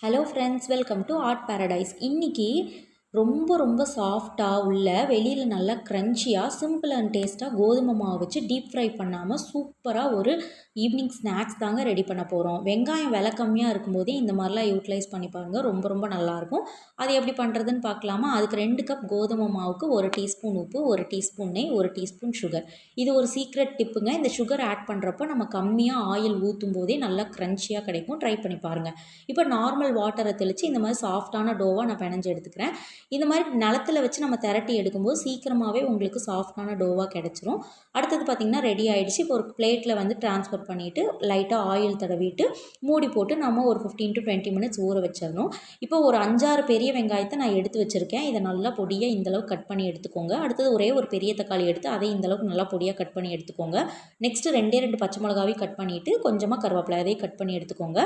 Hello friends, welcome to art paradise. இன்றைக்கி ரொம்ப சாஃப்டாக உள்ள, வெளியில் நல்லா க்ரன்ச்சியாக, சிம்பிள் அண்ட் டேஸ்ட்டாக கோதுமை மாவு வச்சு டீப் ஃப்ரை பண்ணாமல் சூப்பராக ஒரு ஈவினிங் ஸ்நாக்ஸ் தாங்க ரெடி பண்ண போகிறோம். வெங்காயம் விலை கம்மியாக இருக்கும்போதே இந்த மாதிரிலாம் யூட்டிலைஸ் பண்ணி பாருங்கள், ரொம்ப நல்லாயிருக்கும். அது எப்படி பண்ணுறதுன்னு பார்க்கலாமா? அதுக்கு 2 கப் கோதுமை மாவுக்கு 1 டீஸ்பூன் உப்பு, 1 டீஸ்பூன் நெய், 1 டீஸ்பூன் சுகர். இது ஒரு சீக்ரெட் டிப்புங்க. இந்த சுகர் ஆட் பண்ணுறப்போ நம்ம கம்மியாக ஆயில் ஊற்றும் போதே நல்லா க்ரன்ச்சியாக கிடைக்கும். ட்ரை பண்ணி பாருங்கள். இப்போ நார்மல் வாட்டரை தெளித்து இந்த மாதிரி சாஃப்டான டோவாக நான் பிணைஞ்சு எடுத்துக்கிறேன். இந்த மாதிரி நிலத்தில் வச்சு நம்ம திரட்டி எடுக்கும்போது சீக்கிரமாகவே உங்களுக்கு சாஃப்டான டோவாக கிடச்சிரும். அடுத்தது பார்த்திங்கன்னா ரெடி ஆகிடுச்சு. இப்போ ஒரு பிளேட்டில் வந்து ட்ரான்ஸ்ஃபர் பண்ணிவிட்டு லைட்டாக ஆயில் தடவிட்டு மூடி போட்டு நம்ம ஒரு 15 to 20 மினிட்ஸ் ஊற வச்சிடணும். இப்போ ஒரு 5-6 பெரிய வெங்காயத்தை நான் எடுத்து வச்சுருக்கேன். இதை நல்லா பொடியாக இந்தளவுக்கு கட் பண்ணி எடுத்துக்கோங்க. அடுத்தது ஒரே ஒரு பெரிய தக்காளி எடுத்து அதை இந்தளவுக்கு நல்லா பொடியாக கட் பண்ணி எடுத்துக்கோங்க. நெக்ஸ்ட்டு 2 பச்சை மிளகாவையும் கட் பண்ணிவிட்டு கொஞ்சமாக கருவேப்பிலை அதையும் கட் பண்ணி எடுத்துக்கோங்க.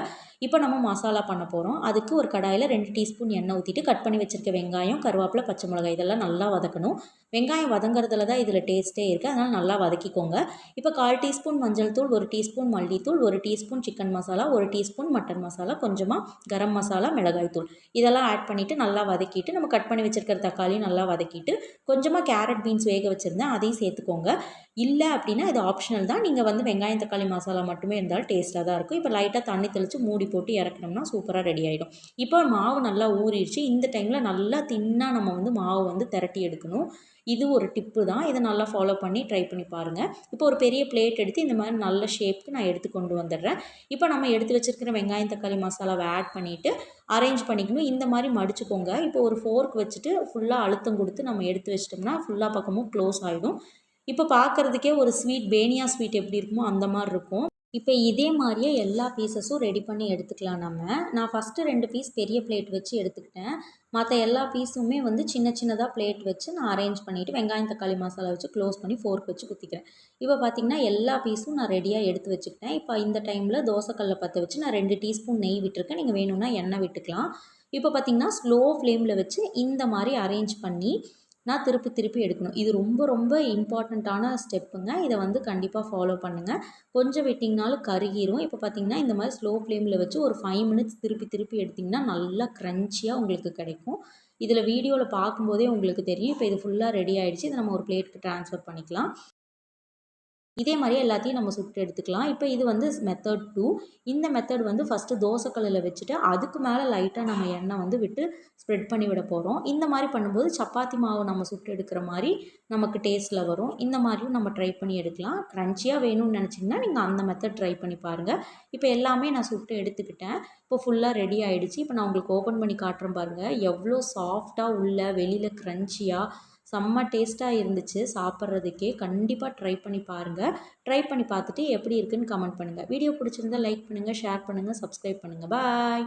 இப்போ நம்ம மசாலா பண்ண போகிறோம். அதுக்கு ஒரு கடாயில் 2 டீஸ்பூன் எண்ணெய் ஊற்றிட்டு கட் பண்ணி வச்சுருக்க வெங்காயம், கருவேப்பிலை, பச்சை மிளகாய் இதெல்லாம் நல்லா வதக்கணும். வெங்காயம் வதங்குறதுல தான் இதில் டேஸ்ட்டே இருக்குது. அதனால் நல்லா வதக்கிக்கோங்க. இப்போ 1/4 டீஸ்பூன் மஞ்சள் தூள், 1 டீஸ்பூன் மல்லித்தூள், 1 teaspoon chicken masala, 1 teaspoon mutton masala, கொஞ்சமாக கரம் மசாலா, மிளகாய் தூள் இதெல்லாம் ஆட் பண்ணிவிட்டு நல்லா வதக்கிட்டு, நம்ம கட் பண்ணி வச்சுருக்கிற தக்காளியும் நல்லா வதக்கிட்டு, கொஞ்சமாக கேரட் பீன்ஸ் வேக வச்சுருந்தேன் அதையும் சேர்த்துக்கோங்க. இல்லை அப்படின்னா இது ஆப்ஷனல் தான். நீங்கள் வந்து வெங்காயம் தக்காளி மசாலா மட்டுமே இருந்தாலும் டேஸ்ட்டாக தான் இருக்கும். இப்போ லைட்டாக தண்ணி தெளித்து மூடி போட்டு இறக்கணும்னா சூப்பராக ரெடி ஆகிடும். இப்போ மாவு நல்லா ஊறிடுச்சு. இந்த டைமில் நல்லா தின்னாக நம்ம வந்து மாவு வந்து திரட்டி எடுக்கணும். இது ஒரு டிப்பு தான். இதை நல்லா ஃபாலோ பண்ணி ட்ரை பண்ணி பாருங்கள். இப்போ ஒரு பெரிய பிளேட் எடுத்து இந்த மாதிரி நல்ல ஷேப்புக்கு நான் எடுத்து கொண்டு வந்துடுறேன். இப்போ நம்ம எடுத்து வச்சுருக்கிற வெங்காயம் தக்காளி மசாலாவை ஆட் பண்ணிவிட்டு அரேஞ்ச் பண்ணிக்கணும். இந்த மாதிரி மடிச்சுக்கோங்க. இப்போ ஒரு ஃபோர்க் வச்சுட்டு ஃபுல்லாக அழுத்தம் கொடுத்து நம்ம எடுத்து வச்சிட்டோம்னா ஃபுல்லாக பக்கமும் க்ளோஸ் ஆகிடும். இப்போ பார்க்குறதுக்கே ஒரு ஸ்வீட் பேனியா ஸ்வீட் எப்படி இருக்குமோ அந்த மாதிரி இருக்கும். இப்போ இதே மாதிரியே எல்லா பீசஸும் ரெடி பண்ணி எடுத்துக்கலாம் நம்ம. நான் ஃபஸ்ட்டு 2 பீஸ் பெரிய பிளேட் வச்சு எடுத்துக்கிட்டேன். மற்ற எல்லா பீஸுமே வந்து சின்னதாக பிளேட் வச்சு நான் அரேஞ்ச் பண்ணிவிட்டு வெங்காயம் தக்காளி மசாலா வச்சு க்ளோஸ் பண்ணி ஃபோர்க் வச்சு குத்திக்கிறேன். இப்போ பார்த்திங்கன்னா எல்லா பீஸும் நான் ரெடியாக எடுத்து வச்சுக்கிட்டேன். இப்போ இந்த டைமில் தோசைக்கல்லை பற்ற வச்சு நான் 2 டீஸ்பூன் நெய் விட்டுருக்கேன். நீங்கள் வேணும்னா எண்ணெய் விட்டுக்கலாம். இப்போ பார்த்திங்கன்னா ஸ்லோ ஃப்ளேமில் வச்சு இந்த மாதிரி அரேஞ்ச் பண்ணி நான் திருப்பி எடுக்கணும். இது ரொம்ப இம்பார்ட்டண்ட்டான ஸ்டெப்புங்க. இதை வந்து கண்டிப்பாக ஃபாலோ பண்ணுங்கள். கொஞ்சம் விட்டிங்கனாலும் கருகிரும். இப்போ பார்த்திங்கன்னா இந்த மாதிரி ஸ்லோ ஃப்ளேமில் வச்சு ஒரு 5 மினிட்ஸ் திருப்பி எடுத்திங்கன்னா நல்லா க்ரன்ச்சியாக உங்களுக்கு கிடைக்கும். இதில் வீடியோவில் பார்க்கும்போதே உங்களுக்கு தெரியும். இப்போ இது ஃபுல்லாக ரெடி ஆகிடுச்சு. இதை நம்ம ஒரு பிளேட்டுக்கு ட்ரான்ஸ்ஃபர் பண்ணிக்கலாம். இதே மாதிரியே எல்லாத்தையும் நம்ம சுட்டு எடுத்துக்கலாம். இப்போ இது வந்து மெத்தட் 2. இந்த மெத்தட் வந்து ஃபஸ்ட்டு தோசைக்கல்லில் வச்சுட்டு அதுக்கு மேலே லைட்டாக நம்ம எண்ணெய் வந்து விட்டு ஸ்ப்ரெட் பண்ணி விட போகிறோம். இந்த மாதிரி பண்ணும்போது சப்பாத்தி மாவு நம்ம சுட்டு எடுக்கிற மாதிரி நமக்கு டேஸ்ட்டில் வரும். இந்த மாதிரியும் நம்ம ட்ரை பண்ணி எடுக்கலாம். க்ரன்ச்சியாக வேணும்னு நினச்சிங்கன்னா நீங்கள் அந்த மெத்தட் ட்ரை பண்ணி பாருங்கள். இப்போ எல்லாமே நான் சுட்டு எடுத்துக்கிட்டேன். இப்போ ஃபுல்லாக ரெடி ஆகிடுச்சு. இப்போ நான் உங்களுக்கு ஓப்பன் பண்ணி காட்டுறேன் பாருங்கள். எவ்வளோ சாஃப்டாக உள்ள, வெளியில் க்ரன்ச்சியாக செம்ம டேஸ்ட்டாக இருந்துச்சு சாப்பிட்றதுக்கே. கண்டிப்பாக ட்ரை பண்ணி பாருங்கள். ட்ரை பண்ணி பார்த்துட்டு எப்படி இருக்குன்னு கமெண்ட் பண்ணுங்கள். வீடியோ பிடிச்சிருந்தா லைக் பண்ணுங்கள், ஷேர் பண்ணுங்கள், சப்ஸ்கிரைப் பண்ணுங்கள். பாய்.